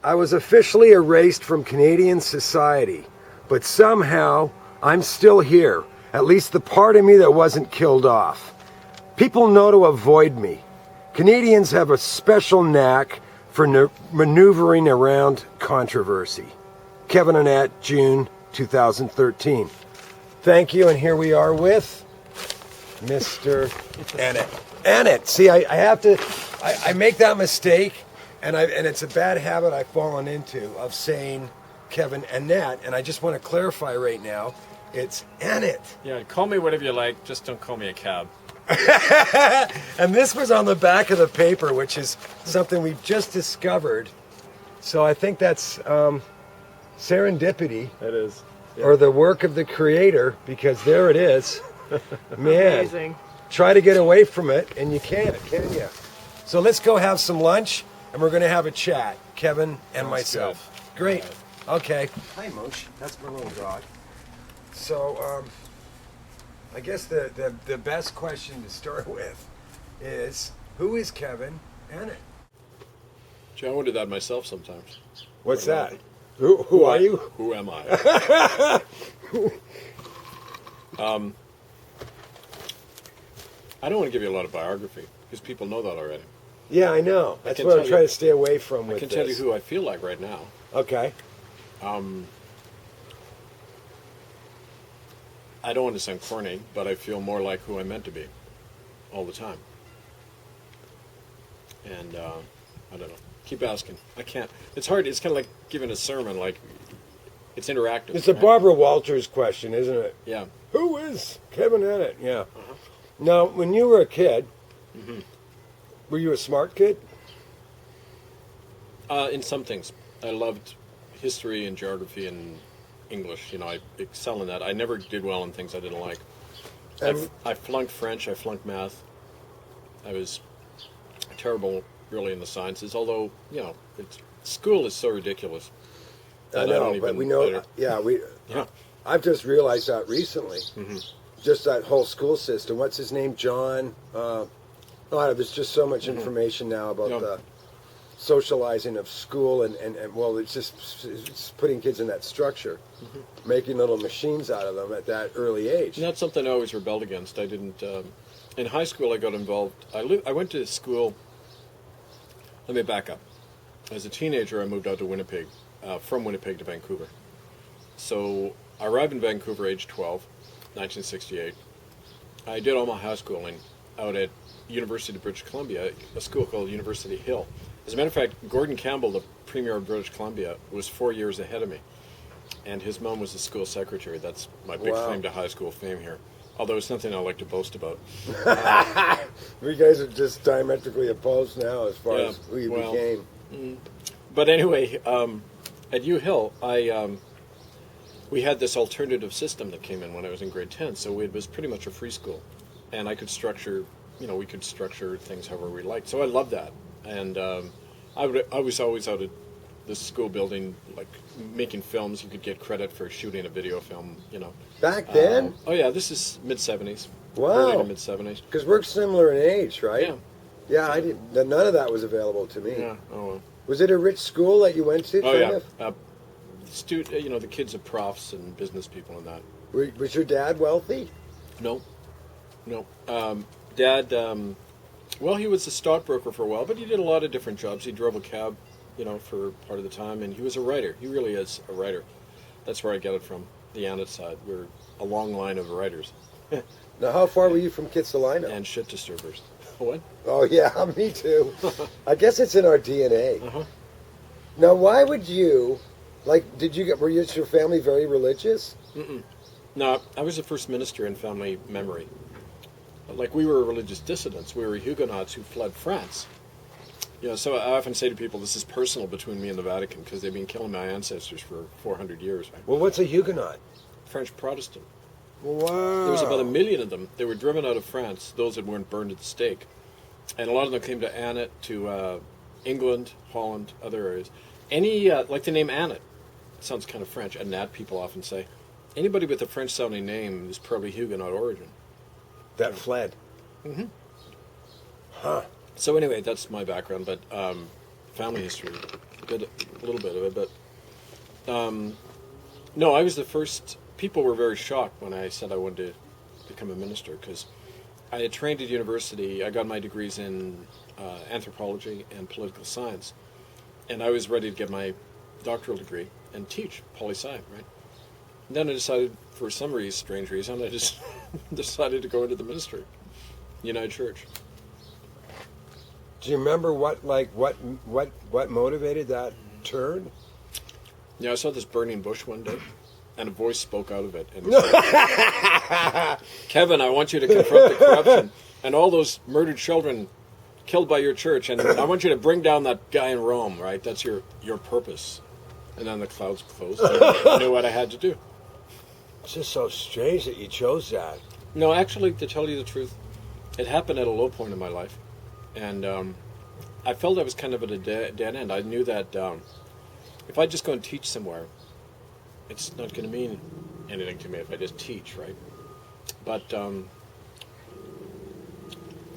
I was officially erased from Canadian society, but somehow I'm still here, at least the part of me that wasn't killed off. People know to avoid me. Canadians have a special knack for maneuvering around controversy. Kevin Annett, June 2013. Thank you, and here we are with Mr. Annett. Annett. See, I make that mistake, and it's a bad habit I've fallen into of saying Kevin Annett, and I just want to clarify right now, it's Annett. Yeah, call me whatever you like, just don't call me a cab. And this was on the back of the paper, which is something we've just discovered. So I think that's serendipity. It is. Yeah. Or the work of the creator, because there it is. Man, Amazing. Try to get away from it, and you can't, can you? So let's go have some lunch, and we're going to have a chat, Kevin and myself. Great. Okay. Hi, Mosh. That's my little dog. So, I guess the best question to start with is, who is Kevin Annett? Gee, I wonder that myself sometimes. What's that? Who are you? Who am I? I don't want to give you a lot of biography, because people know that already. Yeah, I know. That's what I'm trying to stay away from with I can this. tell you who I feel like right now. Okay. I don't want to sound corny, but I feel more like who I'm meant to be all the time. And I don't know. Keep asking. I can't. It's hard. It's kind of like giving a sermon. Like, it's interactive. It's a Barbara Walters question, isn't it? Yeah. Who is Kevin Annett? Yeah. Now, when you were a kid, were you a smart kid? In some things. I loved history and geography and English. You know, I excel in that. I never did well in things I didn't like. I flunked French. I flunked math. I was terrible, really, in the sciences. Although, you know, school is so ridiculous. I know, but we know. Yeah. I've just realized that recently. Just that whole school system. What's his name? John. There's just so much information now about the socializing of school, and well, it's putting kids in that structure, making little machines out of them at that early age. And that's something I always rebelled against. I didn't. In high school, I got involved. I went to school. Let me back up. As a teenager, I moved out to Winnipeg, from Winnipeg to Vancouver. So I arrived in Vancouver age 12, 1968. I did all my high schooling out at University of British Columbia, a school called University Hill. As a matter of fact, Gordon Campbell, the Premier of British Columbia, was 4 years ahead of me. And his mom was the school secretary. That's my big claim to high school fame here. Although it's nothing I like to boast about. You guys are just diametrically opposed now as far as who you became. But anyway, at U Hill, we had this alternative system that came in when I was in grade 10. So it was pretty much a free school. And I could structure, we could structure things however we liked. So I loved that. And I was always out at the school building, like making films. You could get credit for shooting a video film, Back then? Oh yeah, this is mid-70s. Wow. Early to mid-70s. Because we're similar in age, right? Yeah. Yeah, none of that was available to me. Yeah. Oh. Well. Was it a rich school that you went to? Oh yeah. The kids of profs and business people and that. Was your dad wealthy? No. Dad, well, he was a stockbroker for a while, but he did a lot of different jobs. He drove a cab, for part of the time, and he was a writer. He really is a writer. That's where I get it from, the Annett side. We're a long line of writers. Now, how far were you from Kitsilano? And shit disturbers. What? Oh, yeah, me too. I guess it's in our DNA. Now, why would you, were your family very religious? No, I was the first minister in family memory. We were religious dissidents. We were Huguenots who fled France. So I often say to people, this is personal between me and the Vatican, because they've been killing my ancestors for 400 years. Right? Well, what's a Huguenot? French Protestant. Wow. There was about 1 million of them. They were driven out of France, those that weren't burned at the stake. And a lot of them came to Annett, to England, Holland, other areas. Like the name Annett, sounds kind of French. Annett, people often say. Anybody with a French-sounding name is probably Huguenot origin. That fled. Huh. So anyway, that's my background, but family history. little bit of it, but no, I was the first. People were very shocked when I said I wanted to become a minister because I had trained at university. I got my degrees in anthropology and political science, and I was ready to get my doctoral degree and teach poli-sci, right? And then I decided, for some reason, strange reason, I just decided to go into the ministry, United Church. Do you remember what motivated that turn? Yeah, I saw this burning bush one day, and a voice spoke out of it. And it said, Kevin, I want you to confront the corruption and all those murdered children killed by your church, and I want you to bring down that guy in Rome, right? That's your purpose. And then the clouds closed, and I knew what I had to do. It's just so strange that you chose that. No, actually, to tell you the truth, it happened at a low point in my life. And I felt I was kind of at a dead end. I knew that if I just go and teach somewhere, it's not going to mean anything to me if I just teach, right? But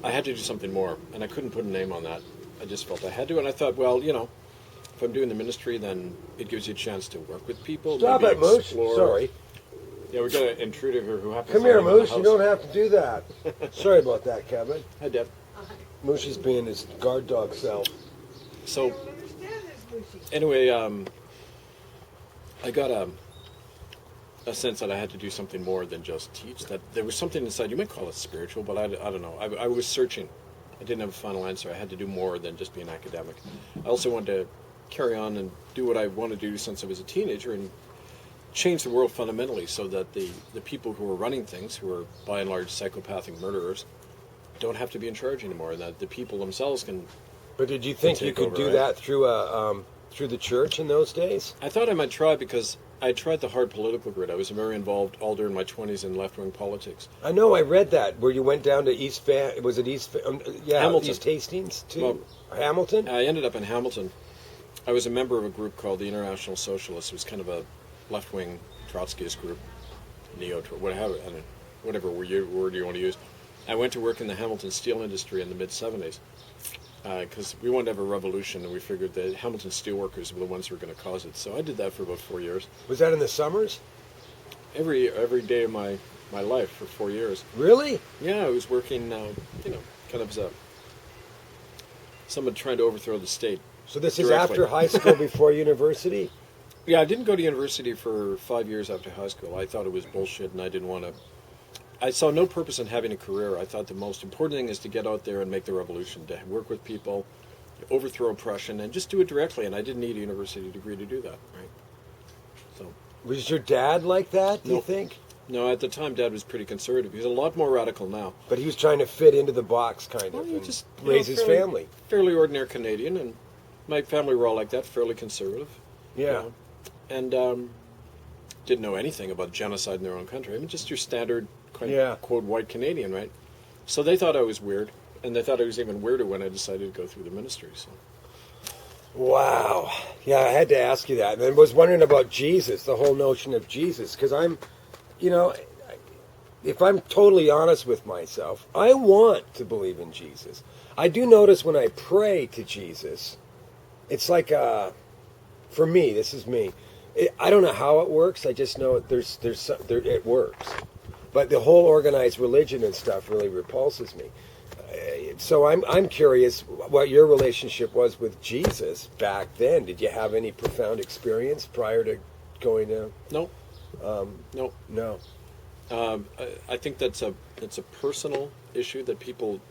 I had to do something more, and I couldn't put a name on that. I just felt I had to, and I thought, well, if I'm doing the ministry, then it gives you a chance to work with people. Stop it, Moose. Sorry. Yeah, we got an intruder here who happens Come to here, live in the Moose. You house. don't have to do that. Sorry about that, Kevin. Hi, Deb. Moose is being his guard dog self. So, anyway, I got a sense that I had to do something more than just teach. That there was something inside. You might call it spiritual, but I don't know. I was searching. I didn't have a final answer. I had to do more than just be an academic. I also wanted to carry on and do what I wanted to do since I was a teenager and change the world fundamentally so that the people who are running things, who are by and large psychopathic murderers, don't have to be in charge anymore, and that the people themselves can. But did you think you could do that through the church in those days? I thought I might try because I tried the hard political grid. I was very involved all during my 20s in left-wing politics. I know. I read that where you went down to Hamilton. East Hastings to Hamilton. I ended up in Hamilton. I was a member of a group called the International Socialists. It was kind of a left-wing Trotskyist group, whatever word you want to use. I went to work in the Hamilton steel industry in the mid-'70s because we wanted to have a revolution, and we figured that Hamilton steelworkers were the ones who were going to cause it. So I did that for about 4 years. Was that in the summers? Every day of my life for 4 years. Really? Yeah, I was working, kind of as someone trying to overthrow the state. So this is directly. after high school, before university? Yeah, I didn't go to university for 5 years after high school. I thought it was bullshit, and I didn't want to. I saw no purpose in having a career. I thought the most important thing is to get out there and make the revolution, to work with people, overthrow oppression, and just do it directly. And I didn't need a university degree to do that, right? So. Was your dad like that, do you think? No, at the time, Dad was pretty conservative. He's a lot more radical now. But he was trying to fit into the box, kind of, and just raise his family. Fairly ordinary Canadian, and my family were all like that, fairly conservative. Yeah. And didn't know anything about genocide in their own country. I mean, just your standard, quote, white Canadian, right? So they thought I was weird, and they thought I was even weirder when I decided to go through the ministry. So. Wow. Yeah, I had to ask you that. And I was wondering about Jesus, the whole notion of Jesus, because I'm, if I'm totally honest with myself, I want to believe in Jesus. I do notice when I pray to Jesus, it's like, for me, this is me. I don't know how it works. I just know it works. But the whole organized religion and stuff really repulses me. So I'm curious what your relationship was with Jesus back then. Did you have any profound experience prior to going to? No. No. I think that's a personal issue that people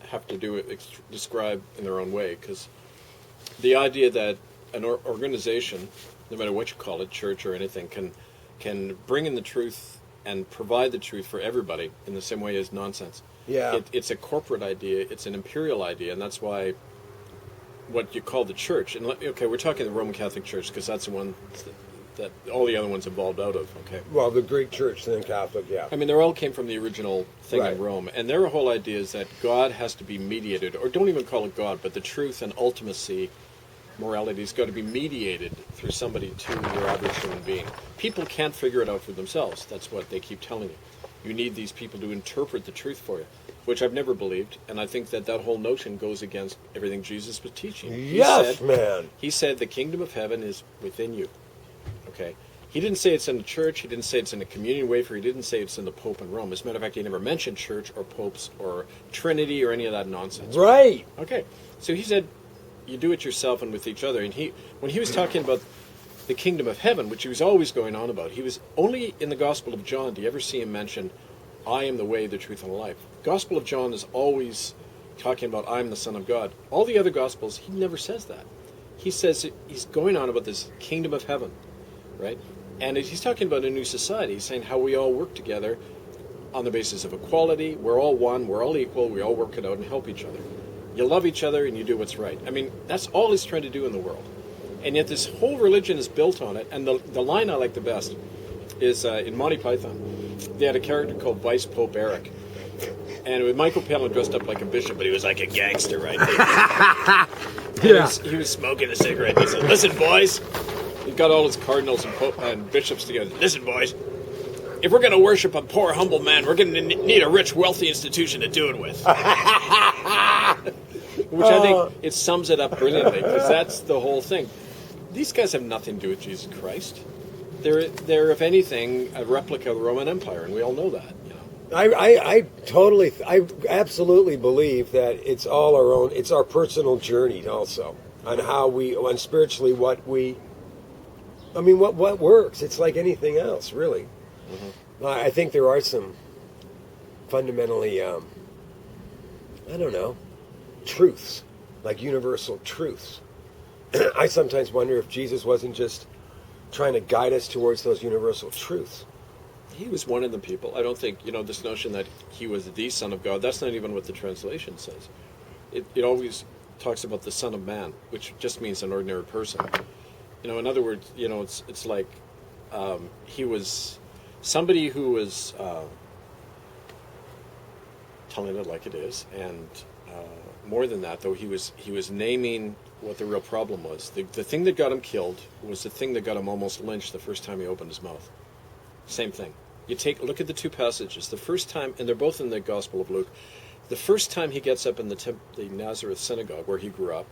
have to describe in their own way, because the idea that an organization, no matter what you call it, church or anything, can bring in the truth and provide the truth for everybody in the same way is nonsense. Yeah. It's a corporate idea, it's an imperial idea, and that's why what you call the church, and we're talking the Roman Catholic Church because that's the one that all the other ones evolved out of, okay? Well, the Greek Church, then Catholic, yeah. I mean, they all came from the original thing Right. in Rome, and their whole idea is that God has to be mediated, or don't even call it God, but the truth and ultimacy, morality has got to be mediated through somebody to your average human being. People can't figure it out for themselves. That's what they keep telling you. You need these people to interpret the truth for you. which I've never believed, and I think that whole notion goes against everything Jesus was teaching. Yes, man. He said the kingdom of heaven is within you. Okay? He didn't say it's in the church. He didn't say it's in a communion wafer. He didn't say it's in the Pope in Rome. As a matter of fact, he never mentioned church or popes or Trinity or any of that nonsense. Right. Okay. So he said, you do it yourself and with each other. And when he was talking about the kingdom of heaven, which he was always going on about, he was only in the Gospel of John do you ever see him mention, I am the way, the truth, and the life. Gospel of John is always talking about, I am the Son of God. All the other Gospels, he never says that. He says he's going on about this kingdom of heaven, right? And he's talking about a new society. He's saying how we all work together on the basis of equality. We're all one. We're all equal. We all work it out and help each other. You love each other and you do what's right. I mean, that's all he's trying to do in the world. And yet this whole religion is built on it. And the line I like the best is in Monty Python. They had a character called Vice Pope Eric. And with Michael Palin dressed up like a bishop, but he was like a gangster, right? Yeah. He was smoking a cigarette. He said, listen, boys. He got all his cardinals and bishops together. Listen, boys. If we're going to worship a poor, humble man, we're going to need a rich, wealthy institution to do it with. Which I think it sums it up brilliantly, because that's the whole thing. These guys have nothing to do with Jesus Christ. They're, if anything, a replica of the Roman Empire, and we all know that. You know? I absolutely believe that it's all our own. It's our personal journey also on how on spiritually what works. It's like anything else, really. Mm-hmm. I think there are some fundamentally, truths, like universal truths. I sometimes wonder if Jesus wasn't just trying to guide us towards those universal truths. He was one of the people. I don't think, this notion that he was the Son of God, that's not even what the translation says. It always talks about the Son of Man, which just means an ordinary person. In other words, it's like he was somebody who was telling it like it is, and more than that, though, he was naming what the real problem was. The thing that got him killed was the thing that got him almost lynched the first time he opened his mouth. Same thing. Look at the two passages. The first time, and they're both in the Gospel of Luke. The first time he gets up in the Nazareth synagogue where he grew up,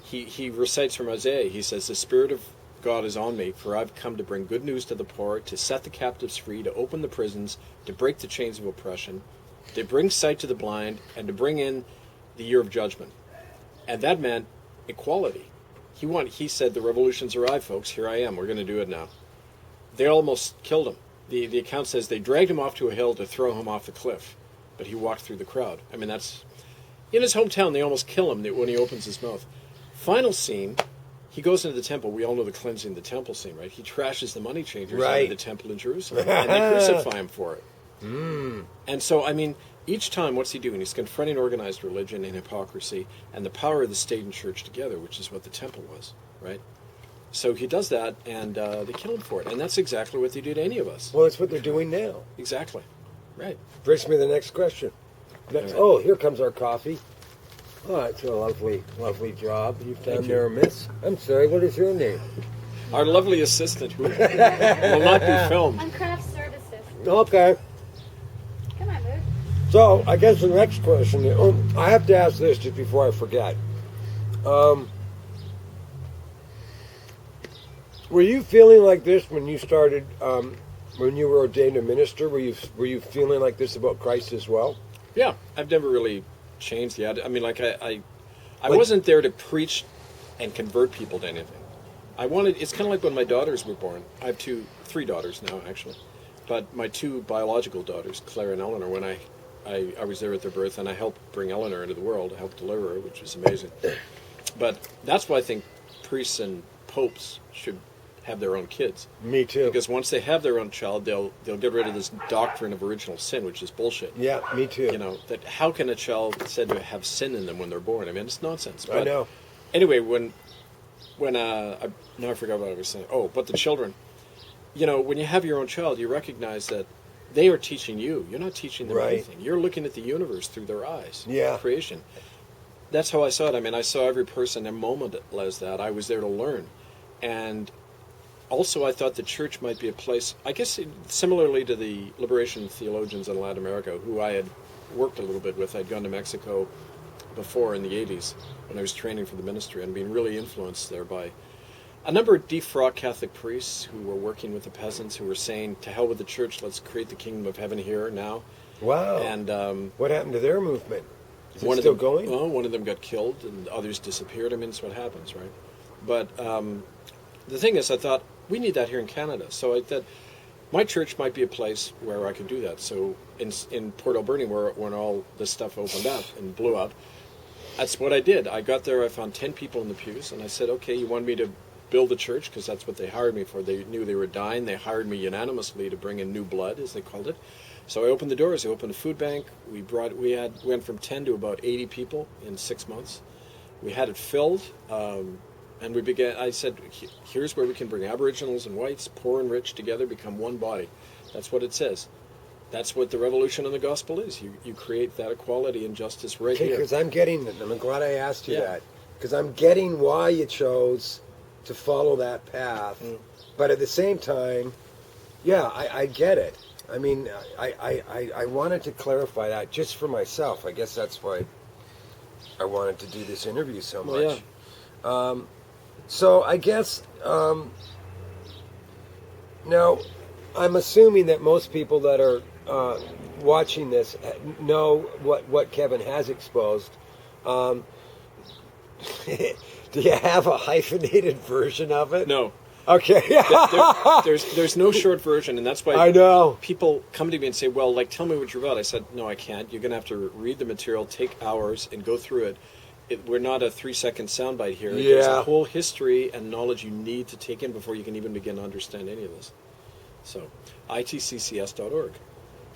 he recites from Isaiah. He says, the Spirit of God is on me, for I've come to bring good news to the poor, to set the captives free, to open the prisons, to break the chains of oppression, to bring sight to the blind, and to bring in the year of judgment. And that meant equality. He said, the revolution's arrived, folks. Here I am. We're going to do it now. They almost killed him. The account says they dragged him off to a hill to throw him off the cliff, but he walked through the crowd. I mean, that's in his hometown. They almost kill him when he opens his mouth. Final scene, he goes into the temple. We all know the cleansing the temple scene, right? He trashes the money changers out of the temple in Jerusalem, and they crucify him for it. And so, each time, what's he doing? He's confronting organized religion and hypocrisy and the power of the state and church together, which is what the temple was, right? So he does that, and they kill him for it. And that's exactly what they do to any of us. Well, it's what they're doing now. Exactly. Right. Brings me to the next question. Oh, here comes our coffee. Oh, it's a lovely, lovely job you've done there, miss. I'm sorry, what is your name? Our lovely assistant, who will not be filmed. I'm craft services. Okay. Come on, Luke. So, I guess the next question, I have to ask this just before I forget. Were you feeling like this when you started, when you were ordained a minister? Were you feeling like this about Christ as well? Yeah, I've never really changed the attitude. I wasn't there to preach and convert people to anything. It's kind of like when my daughters were born. I have three daughters now, actually. But my two biological daughters, Claire and Eleanor, when I was there at their birth, and I helped bring Eleanor into the world, I helped deliver her, which is amazing. But that's why I think priests and popes should have their own kids. Me too. Because once they have their own child, they'll get rid of this doctrine of original sin, which is bullshit. Yeah, me too. That how can a child said to have sin in them when they're born? It's nonsense. But I know. Anyway, when now I forgot what I was saying. Oh, but the children. When you have your own child, you recognize that they are teaching you. You're not teaching them anything. You're looking at the universe through their eyes. Yeah. Creation. That's how I saw it. I saw every person and moment as that. I was there to learn. And also, I thought the church might be a place, I guess similarly to the liberation theologians in Latin America, who I had worked a little bit with. I'd gone to Mexico before in the 80s when I was training for the ministry and being really influenced there by a number of defrocked Catholic priests who were working with the peasants, who were saying, to hell with the church, let's create the kingdom of heaven here now. Wow. And what happened to their movement? Is it one still of them, going? Well, one of them got killed and others disappeared. I mean, it's what happens, right? But the thing is, I thought, we need that here in Canada. So I thought, my church might be a place where I could do that. So in Port Alberni, when all this stuff opened up and blew up, that's what I did. I got there, I found 10 people in the pews, and I said, okay, you want me to build a church? Because that's what they hired me for. They knew they were dying. They hired me unanimously to bring in new blood, as they called it. So I opened the doors. I opened a food bank. We went from 10 to about 80 people in 6 months. We had it filled, and we began. I said, here's where we can bring Aboriginals and whites, poor and rich, together, become one body. That's what it says. That's what the revolution in the gospel is. You create that equality and justice right here. Because I'm getting it, and I'm glad I asked you Yeah. that. Because I'm getting why you chose to follow that path. But at the same time, yeah, I get it. I mean, I wanted to clarify that just for myself. I guess that's why I wanted to do this interview so much. Well, yeah. So I guess now I'm assuming that most people that are watching this know what Kevin has exposed. Do you have a hyphenated version of it? No. Okay. There's no short version, and that's why I know. people come to me and say, well, like, tell me what you're about. I said, no, I can't. You're going to have to read the material, take hours, and go through it. We're not a 3-second soundbite here. Yeah. There's a whole history and knowledge you need to take in before you can even begin to understand any of this. So, itccs.org.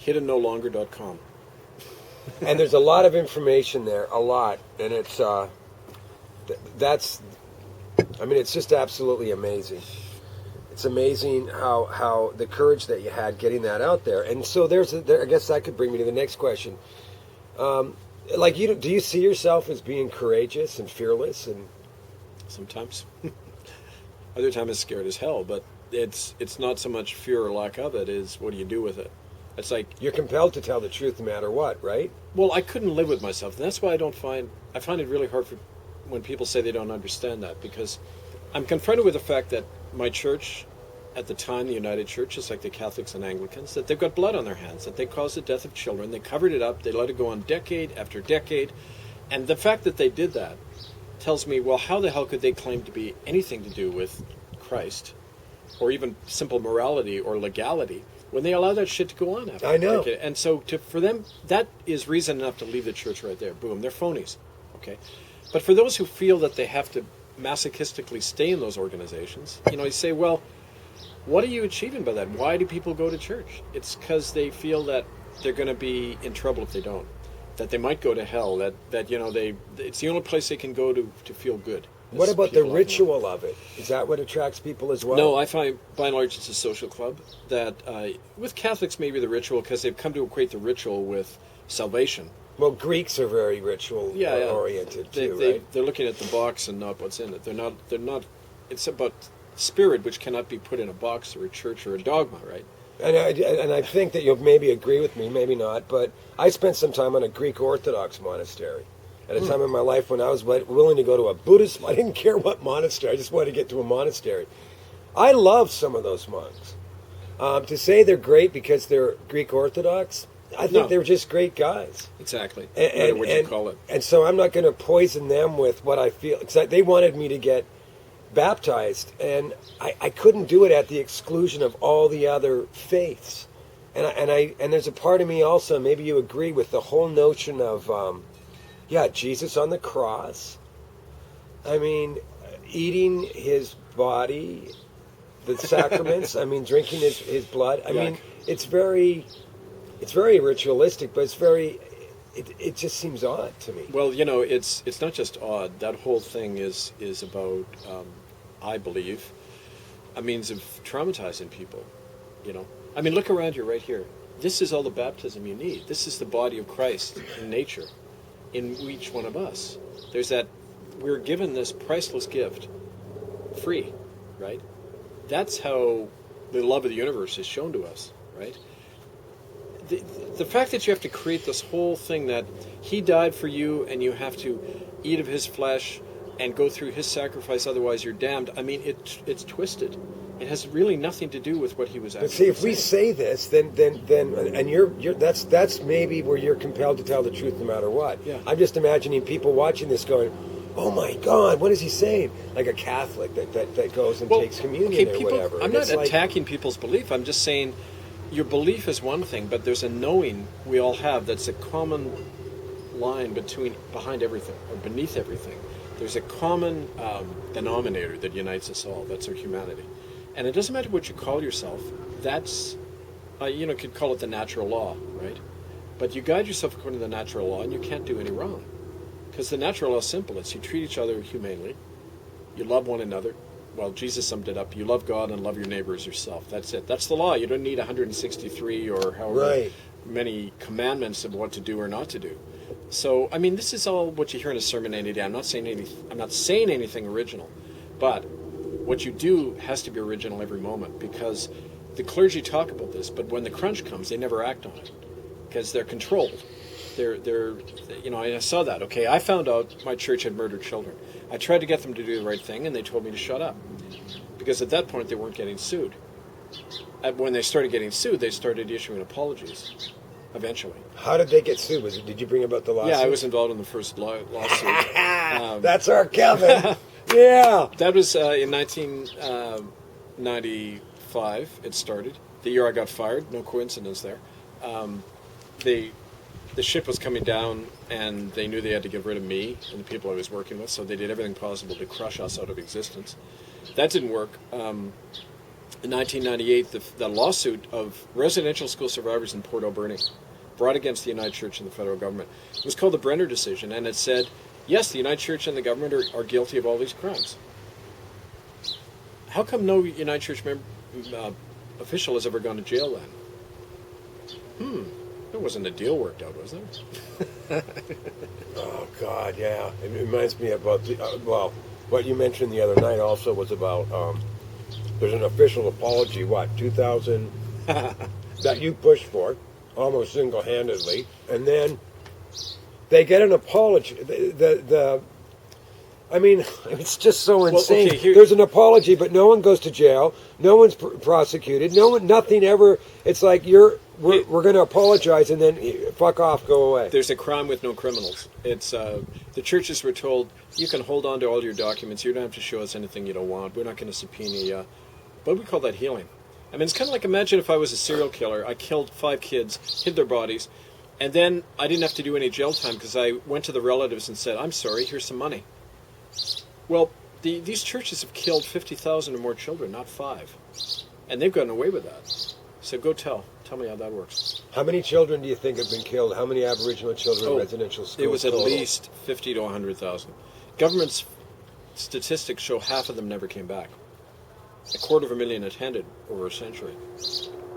hiddennolonger.com. And there's a lot of information there, a lot, and it's it's just absolutely amazing. It's amazing how the courage that you had getting that out there. And so I guess that could bring me to the next question. Do you see yourself as being courageous and fearless? And Sometimes. Other times it's scared as hell, but it's not so much fear or lack of it, is what do you do with it? It's like, you're compelled to tell the truth no matter what, right? well, I couldn't live with myself, and that's why I find it really hard when people say they don't understand that, because I'm confronted with the fact that my church, at the time, the United Church, just like the Catholics and Anglicans, that they've got blood on their hands, that they caused the death of children, they covered it up, they let it go on decade after decade, and the fact that they did that tells me, well, how the hell could they claim to be anything to do with Christ, or even simple morality or legality, when they allow that shit to go on after I know. a decade? And so for them, that is reason enough to leave the church right there. Boom, they're phonies, okay? But for those who feel that they have to masochistically stay in those organizations, you say, well, what are you achieving by that? Why do people go to church? It's because they feel that they're going to be in trouble if they don't, that they might go to hell, that it's the only place they can go to feel good. What about the ritual of it? Is that what attracts people as well? No, I find, by and large, it's a social club. That with Catholics, maybe the ritual, because they've come to equate the ritual with salvation. Well, Greeks are very ritual oriented too, right? They're looking at the box and not what's in it. They're not. It's about spirit, which cannot be put in a box or a church or a dogma, right? And I think that you'll maybe agree with me, maybe not, but I spent some time on a Greek Orthodox monastery at a time in my life when I was willing to go to a Buddhist. I didn't care what monastery. I just wanted to get to a monastery. I love some of those monks. To say they're great because they're Greek Orthodox, I think they were just great guys. Exactly. And what you call it. And so I'm not going to poison them with what I feel. Because they wanted me to get baptized, and I couldn't do it at the exclusion of all the other faiths. And there's a part of me also, maybe you agree with the whole notion of, Jesus on the cross. I mean, eating his body, the sacraments. I mean, drinking his blood. I mean, it's very ritualistic, but it just seems odd to me. Well, it's not just odd. That whole thing is about, I believe, a means of traumatizing people. I mean, look around you right here. This is all the baptism you need. This is the body of Christ in nature, in each one of us. We're given this priceless gift, free, right? That's how the love of the universe is shown to us, right? the fact that you have to create this whole thing that he died for you and you have to eat of his flesh and go through his sacrifice, otherwise you're damned. I mean, it's twisted. It has really nothing to do with what he was actually But see, if saying. we say this, then, and you're that's maybe where you're compelled to tell the truth no matter what. Yeah. I'm just imagining people watching this going, "Oh my God, what is he saying?" Like a Catholic that goes and takes communion or whatever. I'm And not it's like- attacking people's belief. I'm just saying your belief is one thing, but there's a knowing we all have that's a common line behind everything or beneath everything. There's a common denominator that unites us all. That's our humanity. And it doesn't matter what you call yourself. That's, you could call it the natural law, right? But you guide yourself according to the natural law, and you can't do any wrong. Because the natural law is simple. It's you treat each other humanely. You love one another. Well, Jesus summed it up. You love God and love your neighbor as yourself. That's it. That's the law. You don't need 163 or however many commandments of what to do or not to do. So, I mean, this is all what you hear in a sermon any day. I'm not saying anything original, but what you do has to be original every moment, because the clergy talk about this, but when the crunch comes, they never act on it because they're controlled. I saw that. Okay, I found out my church had murdered children. I tried to get them to do the right thing, and they told me to shut up, because at that point they weren't getting sued. When they started getting sued, they started issuing apologies. Eventually. How did they get sued? Did you bring about the lawsuit? Yeah, I was involved in the first lawsuit. That's our Kevin. Yeah. That was in 1995. It started the year I got fired. No coincidence there. The ship was coming down, and they knew they had to get rid of me and the people I was working with, so they did everything possible to crush us out of existence. That didn't work. In 1998, the lawsuit of residential school survivors in Port Alberni, brought against the United Church and the federal government. It was called the Brenner decision, and it said, yes, the United Church and the government are guilty of all these crimes. How come no United Church official has ever gone to jail then? There wasn't a deal worked out, was there? Oh God, yeah. It reminds me about what you mentioned the other night. Also was about there's an official apology. 2000 that you pushed for, almost single-handedly, and then they get an apology. I mean, it's just so insane. okay, There's an apology, but no one goes to jail. No one's prosecuted. Nothing ever. It's like we're going to apologize and then fuck off, go away. There's a crime with no criminals. It's the churches were told, you can hold on to all your documents. You don't have to show us anything you don't want. We're not going to subpoena you. But we call that healing. I mean, it's kind of like, imagine if I was a serial killer. I killed 5 kids, hid their bodies, and then I didn't have to do any jail time because I went to the relatives and said, I'm sorry, here's some money. Well, these churches have killed 50,000 or more children, not 5. And they've gotten away with that. So go tell me how that works. How many children do you think have been killed? How many Aboriginal children in residential schools? It was at total? least 50 to 100,000. Government's statistics show half of them never came back. 250,000 attended over a century.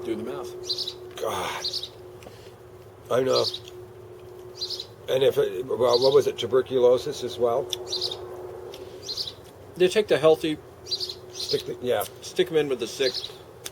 Do the math. God. I know. And what was it, tuberculosis as well? They take the healthy, Stick them in with the sick,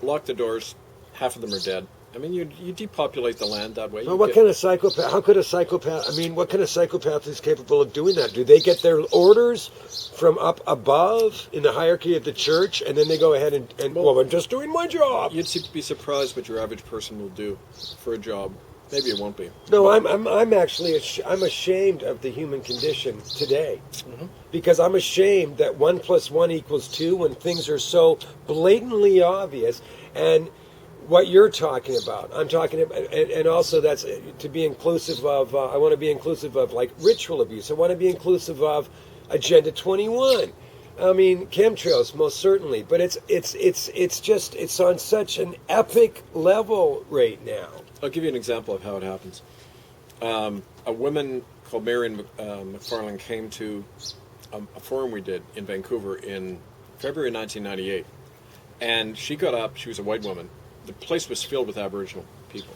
lock the doors, half of them are dead. I mean, you depopulate the land that way. Well, what kind of psychopath? How could a psychopath? I mean, what kind of psychopath is capable of doing that? Do they get their orders from up above in the hierarchy of the church, and then they go ahead and I'm just doing my job? You'd be surprised what your average person will do for a job. Maybe it won't be. No, I'm actually I'm ashamed of the human condition today, because I'm ashamed that 1 + 1 = 2 when things are so blatantly obvious. And what you're talking about, I'm talking about, and also that's to be inclusive of. I want to be inclusive of like ritual abuse. I want to be inclusive of Agenda 21. I mean, chemtrails, most certainly, but it's on such an epic level right now. I'll give you an example of how it happens. A woman called Marion McFarlane came to a forum we did in Vancouver in February 1998, and she got up. She was a white woman. The place was filled with Aboriginal people,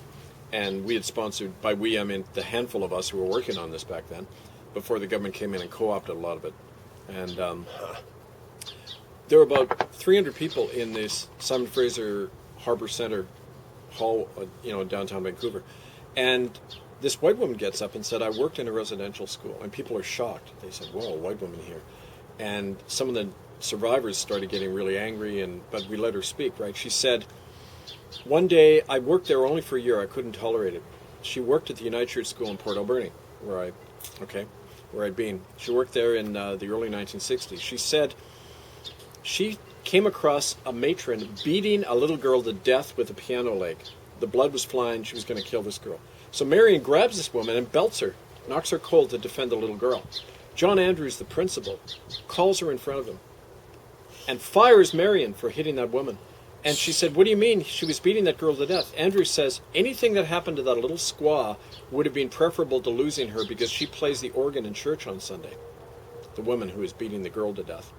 and we had sponsored, by we I mean the handful of us who were working on this back then, before the government came in and co-opted a lot of it. And there were about 300 people in this Simon Fraser Harbour Centre hall, in downtown Vancouver. And this white woman gets up and said, I worked in a residential school. And people are shocked. They said, whoa, a white woman here. And some of the survivors started getting really angry, but we let her speak, right? She said, one day, I worked there only for a year. I couldn't tolerate it. She worked at the United Church School in Port Alberni, where I'd been. She worked there in the early 1960s. She said she came across a matron beating a little girl to death with a piano leg. The blood was flying. She was going to kill this girl. So Marion grabs this woman and belts her, knocks her cold to defend the little girl. John Andrews, the principal, calls her in front of him and fires Marion for hitting that woman. And she said, what do you mean? She was beating that girl to death. Andrews says, anything that happened to that little squaw would have been preferable to losing her because she plays the organ in church on Sunday. The woman who is beating the girl to death.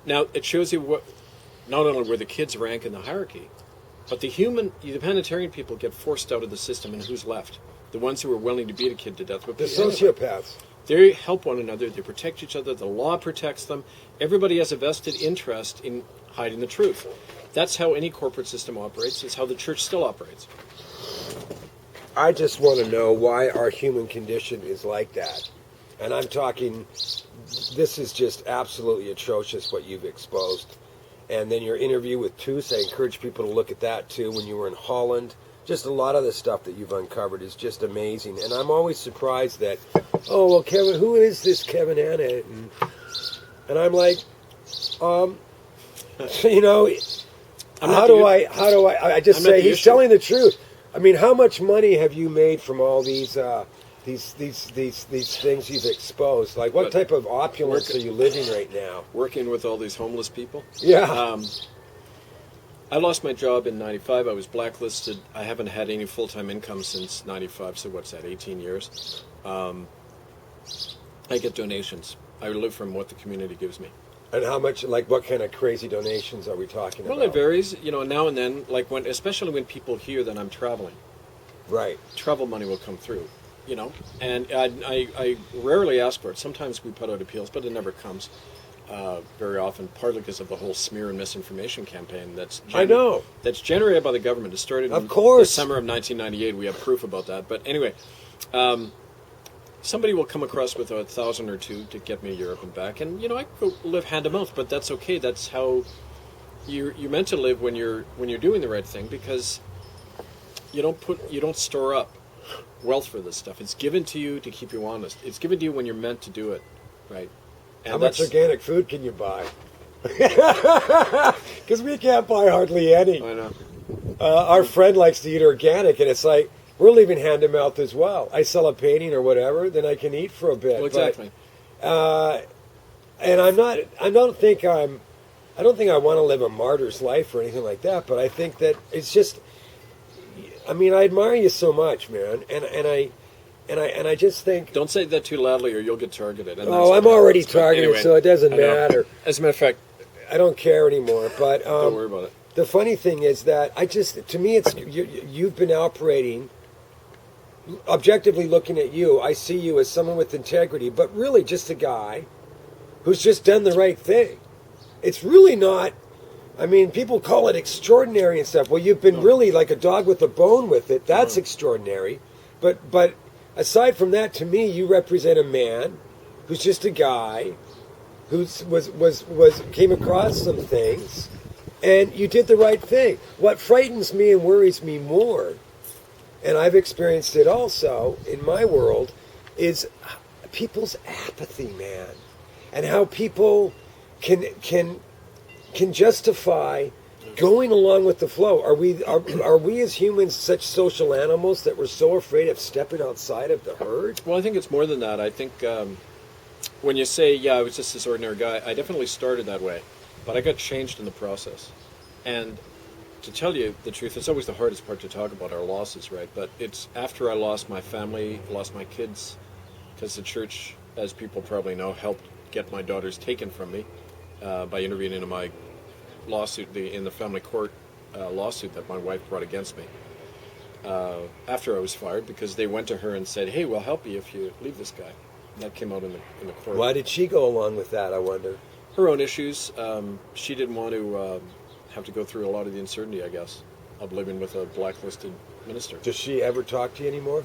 Now, it shows you not only where the kids rank in the hierarchy, but the humanitarian people get forced out of the system, and who's left? The ones who are willing to beat a kid to death. The sociopaths. They help one another. They protect each other. The law protects them. Everybody has a vested interest in hiding the truth. That's how any corporate system operates. It's how the church still operates. I just want to know why our human condition is like that. And I'm talking, this is just absolutely atrocious what you've exposed. And then your interview with Toos, I encourage people to look at that too, when you were in Holland. Just a lot of the stuff that you've uncovered is just amazing. And I'm always surprised that, oh, well, Kevin, who is this Kevin Annett? And I'm like, how do I just say he's telling the truth. I mean, how much money have you made from all these things you've exposed? Like, what type of opulence are you living right now? Working with all these homeless people? Yeah. I lost my job in 95. I was blacklisted. I haven't had any full-time income since 95, so what's that, 18 years? I get donations. I live from what the community gives me. And how much, like, what kind of crazy donations are we talking about? Well, it varies, now and then, like especially when people hear that I'm traveling. Right. Travel money will come through, and I rarely ask for it. Sometimes we put out appeals, but it never comes very often, partly because of the whole smear and misinformation campaign that's generated by the government. It started in the summer of 1998. We have proof about that. But anyway, somebody will come across with 1,000 or 2 to get me to Europe and back, and I go live hand to mouth. But that's okay. That's how you're meant to live when you're doing the right thing, because you don't store up wealth for this stuff. It's given to you to keep you honest. It's given to you when you're meant to do it, right? And how much organic food can you buy? Because we can't buy hardly any. I know. Our friend likes to eat organic, and it's like, we're leaving hand to mouth as well. I sell a painting or whatever, then I can eat for a bit. Well, exactly. But, and I don't think I want to live a martyr's life or anything like that. But I think that it's just, I admire you so much, man, and I just think, don't say that too loudly, or you'll get targeted. And I'm already targeted, anyway, so it doesn't matter. As a matter of fact, I don't care anymore. But don't worry about it. The funny thing is that to me, it's you've been operating. Objectively looking at you, I see you as someone with integrity, but really just a guy who's just done the right thing. It's really not, people call it extraordinary and stuff. Well, you've been really like a dog with a bone with it. That's extraordinary. But aside from that, to me, you represent a man who's just a guy who came across some things, and you did the right thing. What frightens me and worries me more, and I've experienced it also in my world, is people's apathy, man, and how people can justify going along with the flow. Are we as humans such social animals that we're so afraid of stepping outside of the herd? Well, I think it's more than that. I think when you say, I was just this ordinary guy, I definitely started that way, but I got changed in the process. And to tell you the truth, it's always the hardest part to talk about, our losses, right? But it's after I lost my family, lost my kids, because the church, as people probably know, helped get my daughters taken from me by intervening in my lawsuit, in the family court lawsuit that my wife brought against me. After I was fired, because they went to her and said, hey, we'll help you if you leave this guy. And that came out in the court. Why did she go along with that, I wonder? Her own issues. She didn't want to have to go through a lot of the uncertainty, I guess. of living with a blacklisted minister. Does she ever talk to you anymore?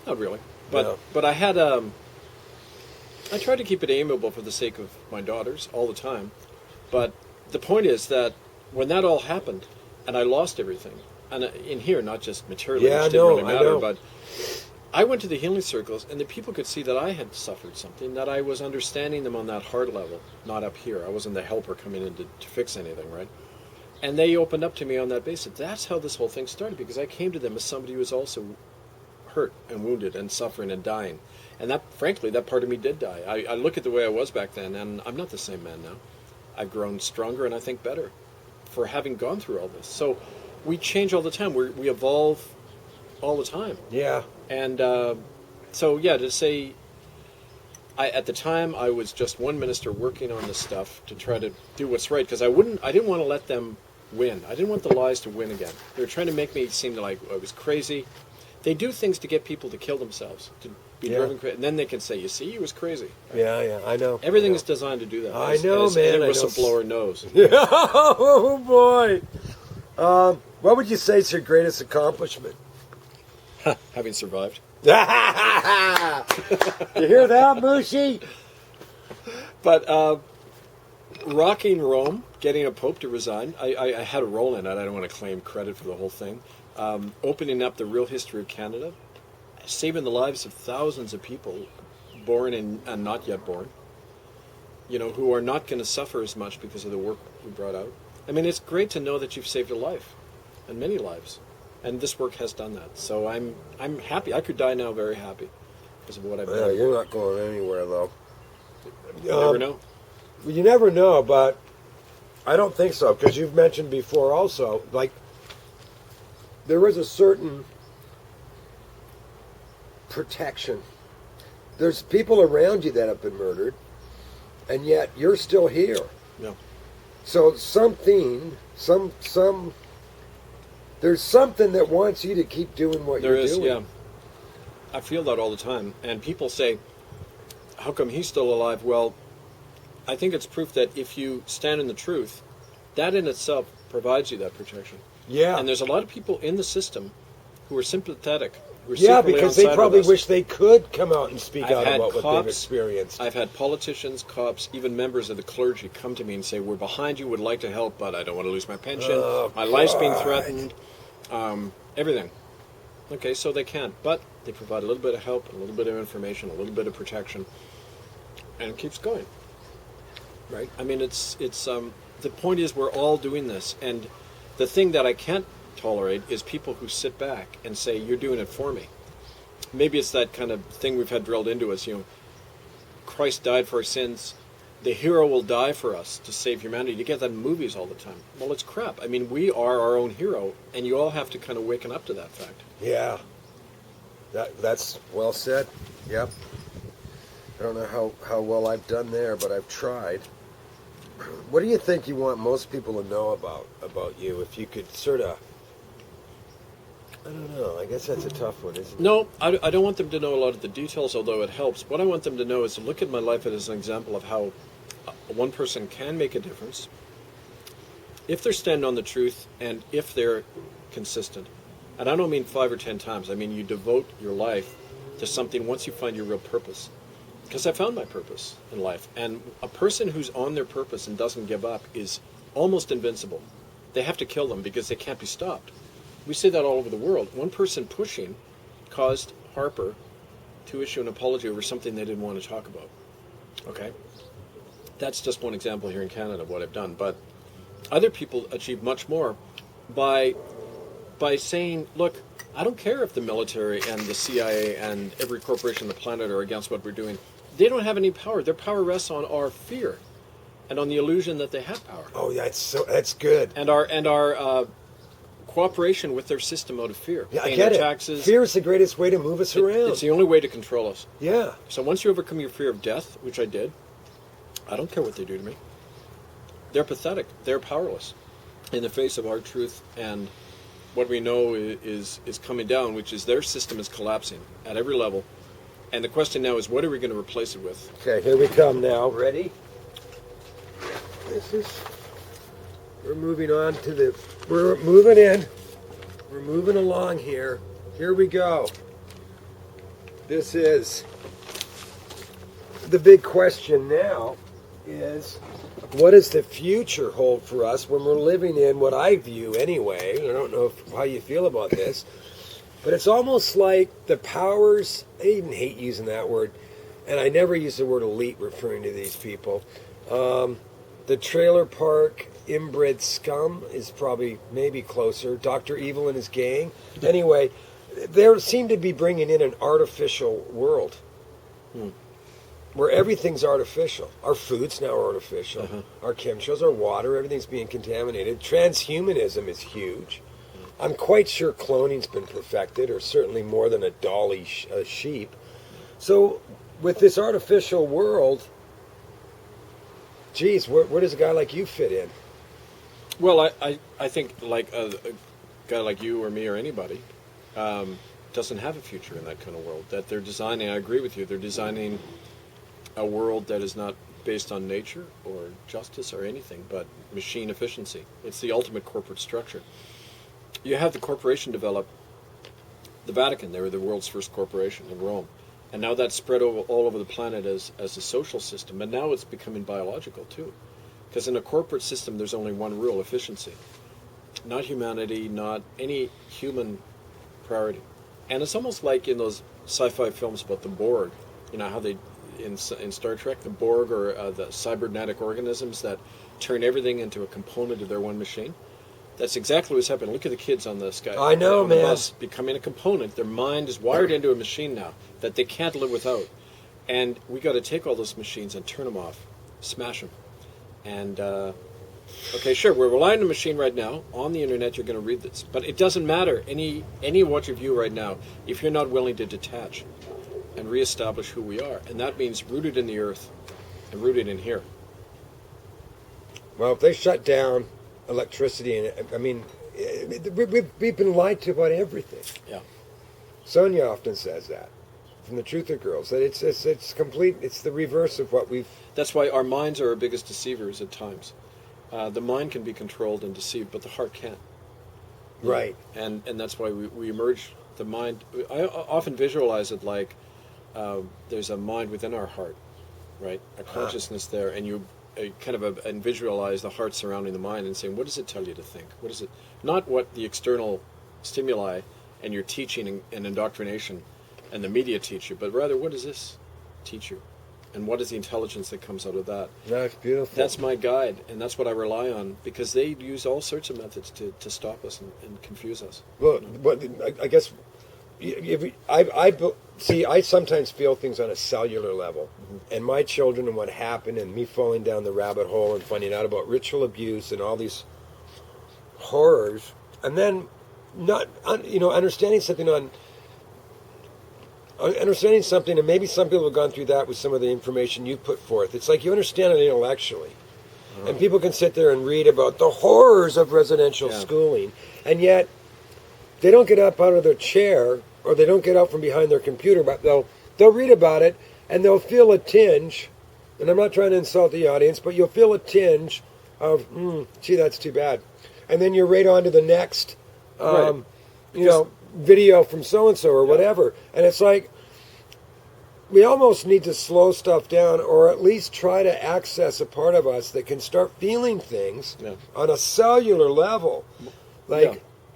Not really, but No. but I had I tried to keep it amiable for the sake of my daughters all the time. But the point is that when that all happened, and I lost everything, and in here, not just materially, Yeah, which I didn't know, really I matter, know. but I went to the healing circles, and the people could see that I had suffered something, that I was understanding them on that heart level, not up here. I wasn't the helper coming in to fix anything, right? And they opened up to me on that basis. That's how this whole thing started, because I came to them as somebody who was also hurt and wounded and suffering and dying. And that, frankly, that part of me did die. I look at the way I was back then, and I'm not the same man now. I've grown stronger and I think better for having gone through all this. So we change all the time. We evolve all the time. Yeah. And so, yeah, to say, at the time, I was just one minister working on this stuff to try to do what's right, because I didn't want to let them win. I didn't want the lies to win again. They were trying to make me seem like I was crazy. They do things to get people to kill themselves, to be driven crazy, and then they can say, "You see, he was crazy." Right? Yeah, I know. Everything is designed to do that. I know, as man. Any I know. whistleblower knows. Oh boy. What would you say is your greatest accomplishment? Having survived. You hear that, Mushi? But rocking Rome, getting a pope to resign, I had a role in it. I don't want to claim credit for the whole thing. Opening up the real history of Canada, saving the lives of thousands of people, born and not yet born, who are not going to suffer as much because of the work we brought out. I mean, it's great to know that you've saved a life, and many lives, and this work has done that. So I'm happy. I could die now very happy because of what I've done. You're not going anywhere, though. You never know. You never know, but I don't think so, because you've mentioned before also, like, there is a certain protection. There's people around you that have been murdered, and yet you're still here. Yeah. So there's something that wants you to keep doing what There you're is, doing. yeah. I feel that all the time. And people say, how come he's still alive? Well, I think it's proof that if you stand in the truth, that in itself provides you that protection. Yeah. And there's a lot of people in the system who are sympathetic. Who are Yeah, secretly because on they side probably with us. wish they could come out and speak I've out had about what cops, they've experienced. I've had politicians, cops, even members of the clergy come to me and say, we're behind you, would like to help, but I don't want to lose my pension. Oh, my life's being God. threatened. Everything. Okay, so they can't, but they provide a little bit of help, a little bit of information, a little bit of protection, and it keeps going. Right? I mean, it's the point is we're all doing this, and the thing that I can't tolerate is people who sit back and say, you're doing it for me. Maybe it's that kind of thing we've had drilled into us, Christ died for our sins, the hero will die for us to save humanity. You get that in movies all the time. Well, it's crap. I mean, we are our own hero, and you all have to kind of waken up to that fact. Yeah. That's well said. Yep. I don't know how well I've done there, but I've tried. What do you think you want most people to know about you? If you could sort of, I don't know. I guess that's a tough one, isn't it? No, I don't want them to know a lot of the details, although it helps. What I want them to know is to look at my life as an example of how one person can make a difference if they're standing on the truth and if they're consistent. And I don't mean 5 or 10 times. I mean you devote your life to something once you find your real purpose. Because I found my purpose in life. And a person who's on their purpose and doesn't give up is almost invincible. They have to kill them because they can't be stopped. We see that all over the world. One person pushing caused Harper to issue an apology over something they didn't want to talk about. Okay? That's just one example here in Canada of what I've done. But other people achieve much more by saying, look, I don't care if the military and the CIA and every corporation on the planet are against what we're doing. They don't have any power. Their power rests on our fear and on the illusion that they have power. Oh, yeah, that's good. And our cooperation with their system out of fear. Yeah, I Paying get their it. taxes. Fear is the greatest way to move us around. It's the only way to control us. Yeah. So once you overcome your fear of death, which I did, I don't care what they do to me. They're pathetic. They're powerless in the face of our truth and what we know is coming down, which is their system is collapsing at every level. And the question now is, what are we going to replace it with? Okay, here we come now. Ready? We're moving on to we're moving in. we're moving along here. Here we go. This is the big question now is, what does the future hold for us when we're living in what I view anyway? I don't know how you feel about this, but it's almost like the powers, I even hate using that word, and I never use the word elite referring to these people. The trailer park inbred scum is probably maybe closer. Dr. Evil and his gang. Anyway, they seem to be bringing in an artificial world where everything's artificial. Our food's now artificial. Our chemtrails, our water, everything's being contaminated. Transhumanism is huge. I'm quite sure cloning's been perfected, or certainly more than a dolly sheep. So with this artificial world, geez, where does a guy like you fit in? Well, I think like a guy like you or me or anybody doesn't have a future in that kind of world. That they're designing, I agree with you, they're designing a world that is not based on nature or justice or anything, but machine efficiency. It's the ultimate corporate structure. You have the corporation develop the Vatican. They were the world's first corporation in Rome. And now that's spread all over the planet as a social system. And now it's becoming biological too. Because in a corporate system, there's only one rule: efficiency. Not humanity, not any human priority. And it's almost like in those sci-fi films about the Borg, you know, how they, in Star Trek, the Borg or the cybernetic organisms that turn everything into a component of their one machine. That's exactly what's happening. Look at the kids on the sky. I know, on the man. bus becoming a component. Their mind is wired into a machine now that they can't live without. And we got to take all those machines and turn them off, smash them. And okay, sure, we're relying on a machine right now. On the internet, you're going to read this, but it doesn't matter. Any of what you view right now, if you're not willing to detach and reestablish who we are, and that means rooted in the earth and rooted in here. Well, if they shut down electricity, and I mean, we've been lied to about everything. Yeah. Sonia often says that from the Truther Girls, that it's complete. It's the reverse of what we've. That's why our minds are our biggest deceivers at times. The mind can be controlled and deceived, but the heart can't. Right. And that's why we emerge the mind. I often visualize it like there's a mind within our heart, right? A consciousness there, and you kind of and visualize the heart surrounding the mind and saying, what does it tell you to think? What is it? Not what the external stimuli and your teaching and indoctrination and the media teach you, but rather what does this teach you? And what is the intelligence that comes out of that? That's beautiful. That's my guide, and that's what I rely on, because they use all sorts of methods to stop us and confuse us. Well, I guess I sometimes feel things on a cellular level, and my children and what happened, and me falling down the rabbit hole and finding out about ritual abuse and all these horrors, and then understanding something, and maybe some people have gone through that with some of the information you put forth. It's like you understand it intellectually, and people can sit there and read about the horrors of residential schooling, and yet they don't get up out of their chair, or they don't get up from behind their computer, but they'll read about it, and they'll feel a tinge, and I'm not trying to insult the audience, but you'll feel a tinge of, gee, that's too bad. And then you're right on to the next, video from so-and-so or whatever. And it's like, we almost need to slow stuff down, or at least try to access a part of us that can start feeling things on a cellular level.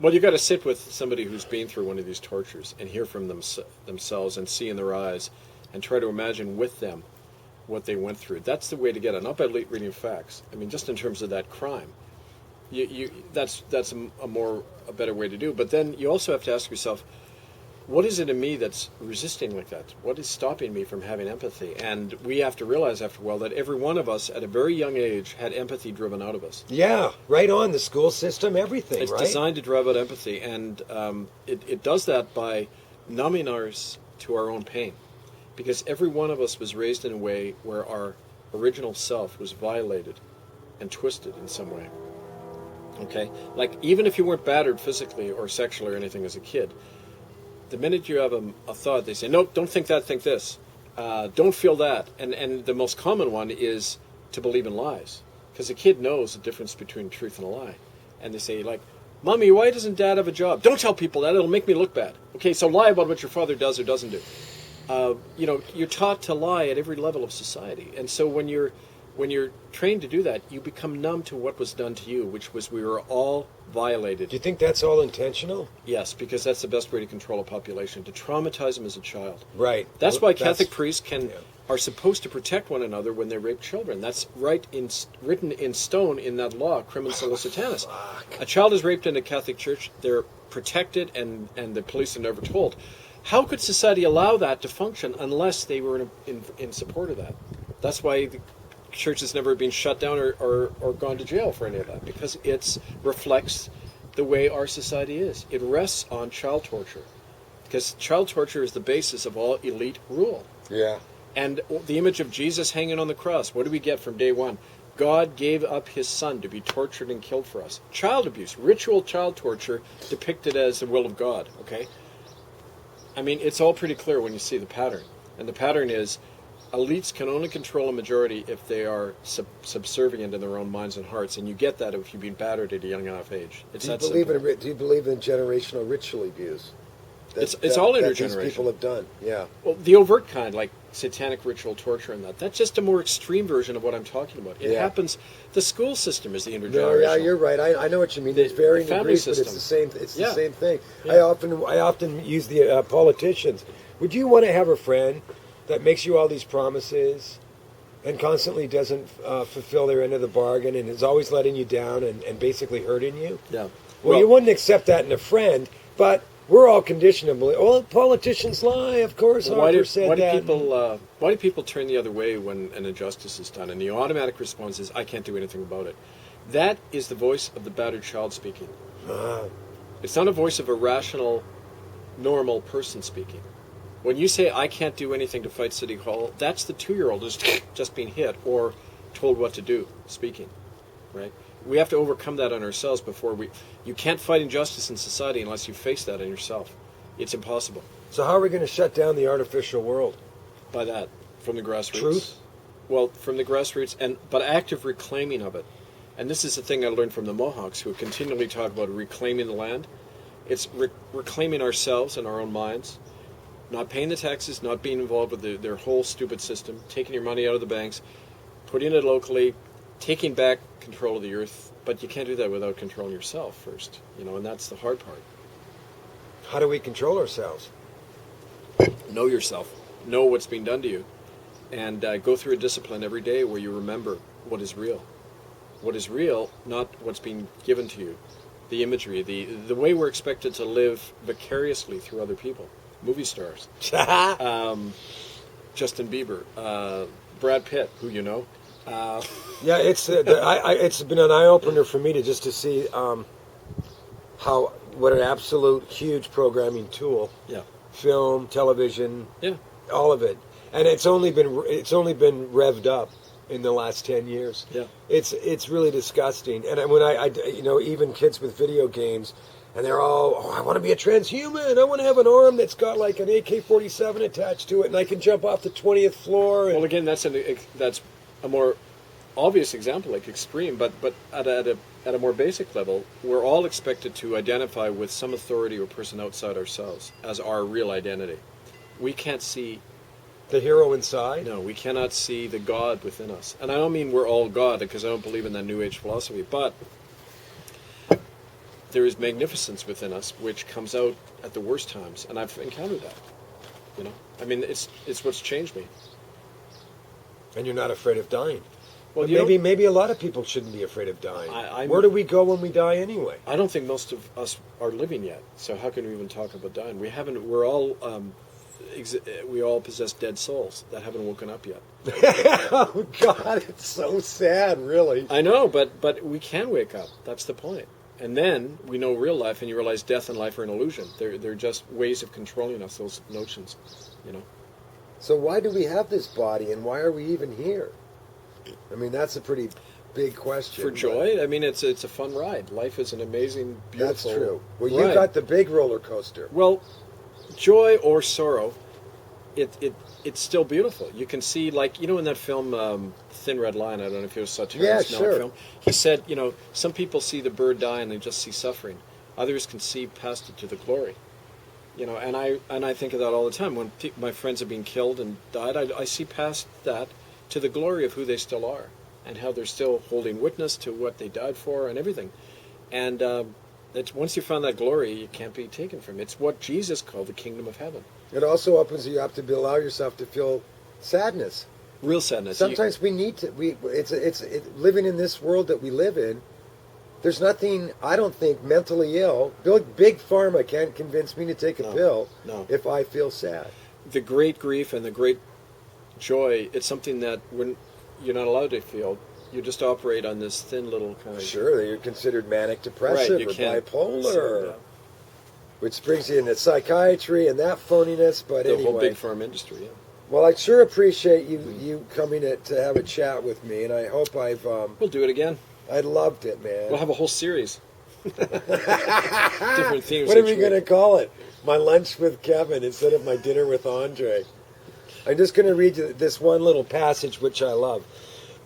Well, you got to sit with somebody who's been through one of these tortures and hear from themselves and see in their eyes and try to imagine with them what they went through. That's the way to get it, not by reading facts. I mean, just in terms of that crime, that's a better way to do. But then you also have to ask yourself, what is it in me that's resisting like that? What is stopping me from having empathy? And we have to realize after a while that every one of us at a very young age had empathy driven out of us. Yeah, right on. The school system, everything, it's right? It's designed to drive out empathy, and it does that by numbing us to our own pain. Because every one of us was raised in a way where our original self was violated and twisted in some way. Okay? Like, even if you weren't battered physically or sexually or anything as a kid, the minute you have a thought, they say, nope, don't think that, think this. Don't feel that. And the most common one is to believe in lies. Because a kid knows the difference between truth and a lie. And they say, like, Mommy, why doesn't Dad have a job? Don't tell people that. It'll make me look bad. Okay, so lie about what your father does or doesn't do. You're taught to lie at every level of society. And so when you're trained to do that, you become numb to what was done to you, which was we were all violated. Do you think that's all intentional? Yes, because that's the best way to control a population, to traumatize them as a child. Right. That's why Catholic priests are supposed to protect one another when they rape children. That's written in stone in that law, Crimen Sollicitanis. A child is raped in a Catholic church, they're protected and the police are never told. How could society allow that to function unless they were in support of that? That's why the church has never been shut down or gone to jail for any of that, because it reflects the way our society is. It rests on child torture, because child torture is the basis of all elite rule. Yeah. And the image of Jesus hanging on the cross, what do we get from day one? God gave up his son to be tortured and killed for us. Child abuse, ritual child torture depicted as the will of God, okay? I mean, it's all pretty clear when you see the pattern. And the pattern is elites can only control a majority if they are subservient in their own minds and hearts. And you get that if you've been battered at a young enough age. It's Do you that believe simple. do you believe in generational ritual abuse? It's all that intergenerational. these people have done. Yeah. Well, the overt kind, like satanic ritual torture and that's just a more extreme version of what I'm talking about. It happens, the school system is the intergenerational. No, yeah, you're right. I know what you mean. There's varying family degrees, but system. it's the same. It's the Yeah. same thing. Yeah. I often use the politicians. Would you want to have a friend that makes you all these promises and constantly doesn't fulfill their end of the bargain and is always letting you down and basically hurting you? Yeah. Well, you wouldn't accept that in a friend, but we're all conditioned to believe. Oh, politicians lie. Of course, Harper said that. Why do people turn the other way when an injustice is done? And the automatic response is, I can't do anything about it. That is the voice of the battered child speaking. It's not a voice of a rational, normal person speaking. When you say, I can't do anything to fight City Hall, that's the 2-year-old who's just being hit or told what to do speaking, right? We have to overcome that on ourselves before you can't fight injustice in society unless you face that in yourself. It's impossible. So how are we going to shut down the artificial world? By that, from the grassroots. Truth? Well, from the grassroots, but active reclaiming of it. And this is the thing I learned from the Mohawks, who continually talk about reclaiming the land. It's reclaiming ourselves and our own minds, not paying the taxes, not being involved with their whole stupid system, taking your money out of the banks, putting it locally, taking back control of the earth. But you can't do that without controlling yourself first, and that's the hard part. How do we control ourselves? Know yourself. Know what's being done to you. And go through a discipline every day where you remember what is real. What is real, not what's being given to you. The imagery, the way we're expected to live vicariously through other people. Movie stars. Justin Bieber. Brad Pitt, who you know. Yeah, it's been an eye-opener for me to see what an absolute huge programming tool. Yeah. Film, television, Yeah. all of it, and it's only been revved up in the last 10 years. Yeah. It's really disgusting. And when I even kids with video games, and they're all, I want to be a transhuman. I want to have an arm that's got like an AK-47 attached to it, and I can jump off the 20th floor. Well, again, that's a more obvious example, like extreme, but at a more basic level, we're all expected to identify with some authority or person outside ourselves as our real identity. We can't see the hero inside. No, we cannot see the God within us. And I don't mean we're all God, because I don't believe in that New Age philosophy, but there is magnificence within us which comes out at the worst times, and I've encountered that. I mean, it's what's changed me. And you're not afraid of dying. Well, maybe a lot of people shouldn't be afraid of dying. Where do we go when we die anyway? I don't think most of us are living yet. So how can we even talk about dying? We haven't. We're all we all possess dead souls that haven't woken up yet. Oh God, it's so sad, really. I know, but we can wake up. That's the point. And then we know real life, and you realize death and life are an illusion. They're just ways of controlling us. Those notions, So why do we have this body, and why are we even here? I mean, that's a pretty big question. For joy, I mean, it's a fun ride. Life is an amazing, beautiful. That's true. Well, ride. you got the big roller coaster. Well, joy or sorrow, it's still beautiful. You can see, like, in that film Thin Red Line. I don't know if you saw Terrence Malick film. He said, some people see the bird die and they just see suffering. others can see past it to the glory. And I think of that all the time. When my friends have been killed and died, I see past that to the glory of who they still are and how they're still holding witness to what they died for and everything. And once you found that glory, it can't be taken from you. It's what Jesus called the kingdom of heaven. It also opens you up to allow yourself to feel sadness. Real sadness. Sometimes we need to. Living in this world that we live in. There's nothing, I don't think, mentally ill. Big pharma can't convince me to take a pill if I feel sad. The great grief and the great joy, it's something that you're not allowed to feel. You just operate on this thin little kind of... Sure, you're considered manic depressive or bipolar. Which brings you into psychiatry and that phoniness, but anyway. The whole big pharma industry, yeah. Well, I sure appreciate you coming to have a chat with me, and I hope I've... We'll do it again. I loved it, man. We'll have a whole series. Different themes. What are we going to call it? My lunch with Kevin instead of my dinner with Andre. I'm just going to read you this one little passage which I love.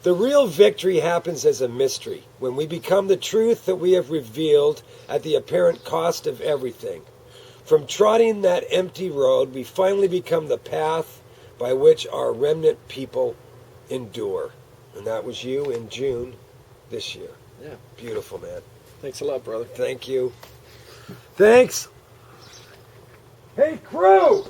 The real victory happens as a mystery, when we become the truth that we have revealed at the apparent cost of everything. From trotting that empty road, we finally become the path by which our remnant people endure. And that was you in June this year. Yeah. Beautiful, man. Thanks a lot, brother. Thank you. Thanks. Hey, crew!